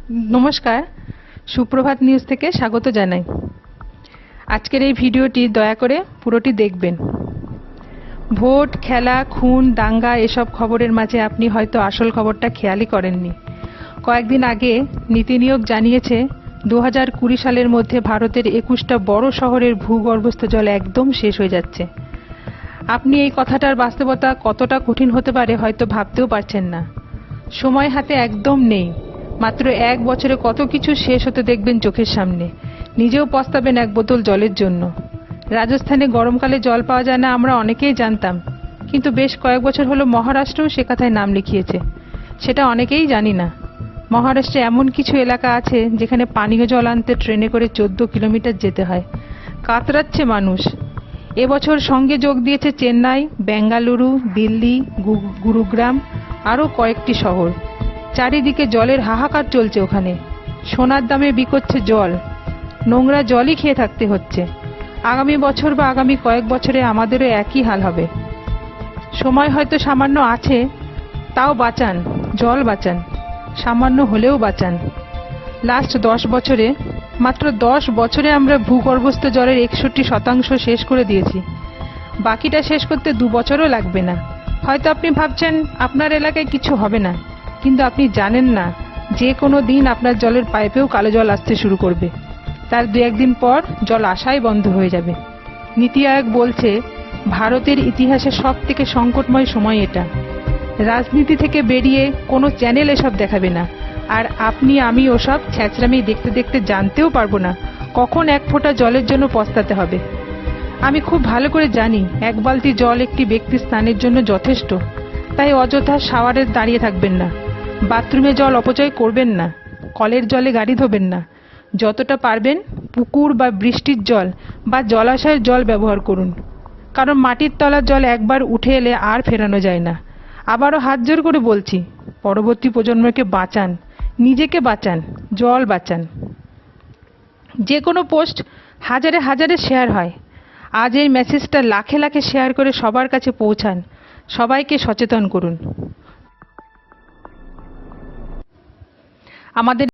নমস্কার, সুপ্রভাত নিউজ থেকে স্বাগত জানাই। আজকের এই ভিডিওটি দয়া করে পুরোটি দেখবেন। ভোট, খেলা, খুন, দাঙ্গা এসব খবরের মাঝে আপনি হয়তো আসল খবরটা খেয়ালই করেননি। কয়েকদিন আগে নীতি নিয়োগ জানিয়েছে 2020 সালের মধ্যে ভারতের 21টা বড় শহরের ভূগর্ভস্থ জল একদম শেষ হয়ে যাচ্ছে। আপনি এই কথাটার বাস্তবতা কতটা কঠিন হতে পারে হয়তো ভাবতেও পারছেন না। সময় হাতে একদম নেই। মাত্র 1 বছরে কত কিছু শেষ হতে দেখবেন চোখের সামনে। নিজেও পস্তাবেন এক বোতল জলের জন্য। রাজস্থানে গরমকালে জল পাওয়া যায় না আমরা অনেকেই জানতাম, কিন্তু বেশ কয়েক বছর হলো মহারাষ্ট্রও সে কথায় নাম লিখিয়েছে। সেটা অনেকেই জানি না। মহারাষ্ট্রে এমন কিছু এলাকা আছে যেখানে পানীয় জল আনতে ট্রেনে করে 14 কিলোমিটার যেতে হয়। কাতরাচ্ছে মানুষ। এবছর সঙ্গে যোগ দিয়েছে চেন্নাই, বেঙ্গালুরু, দিল্লি, গুরুগ্রাম আরও কয়েকটি শহর। চারিদিকে জলের হাহাকার চলছে ওখানে। সোনার দামে বিকোচ্ছে জল। নোংরা জলই খেয়ে থাকতে হচ্ছে। আগামী বছর বা আগামী কয়েক বছরে আমাদেরও একই হাল হবে। সময় হয়তো সামান্য আছে, তাও বাঁচান, জল বাঁচান, সামান্য হলেও বাঁচান। লাস্ট 10 বছরে, মাত্র 10 বছরে আমরা ভূগর্ভস্থ জলের 61% শেষ করে দিয়েছি। বাকিটা শেষ করতে 2 বছরও লাগবে না। হয়তো আপনি ভাবছেন আপনার এলাকায় কিছু হবে না, কিন্তু আপনি জানেন না যে কোনো দিন আপনার জলের পাইপেও কালো জল আসতে শুরু করবে। তার 2-1 দিন পর জল আসাই বন্ধ হয়ে যাবে। নীতি আয়োগ বলছে ভারতের ইতিহাসে সবথেকে সংকটময় সময় এটা। রাজনীতি থেকে বেরিয়ে কোনো চ্যানেল এসব দেখাবে না, আর আপনি আমি ওসব ছ্যাঁচড়ামি দেখতে দেখতে জানতেও পারবো না কখন এক ফোঁটা জলের জন্য পস্তাতে হবে। আমি খুব ভালো করে জানি 1 বালতি জল একটি ব্যক্তির স্নানের জন্য যথেষ্ট। তাই অযথা শাওয়ারে দাঁড়িয়ে থাকবেন না, বাথরুমে জল অপচয় করবেন না, কলের জলে গাড়ি ধোবেন না। যতটা পারবেন পুকুর বা বৃষ্টির জল বা জলাশয়ের জল ব্যবহার করুন, কারণ মাটির তলার জল একবার উঠে এলে আর ফেরানো যায় না। আবারও হাত জোর করে বলছি, পরবর্তী প্রজন্মকে বাঁচান, নিজেকে বাঁচান, জল বাঁচান। যে কোনো পোস্ট হাজারে হাজারে শেয়ার হয়। আজ এই মেসেজটা লাখে লাখে শেয়ার করে সবার কাছে পৌঁছান। সবাইকে সচেতন করুন। আমাদের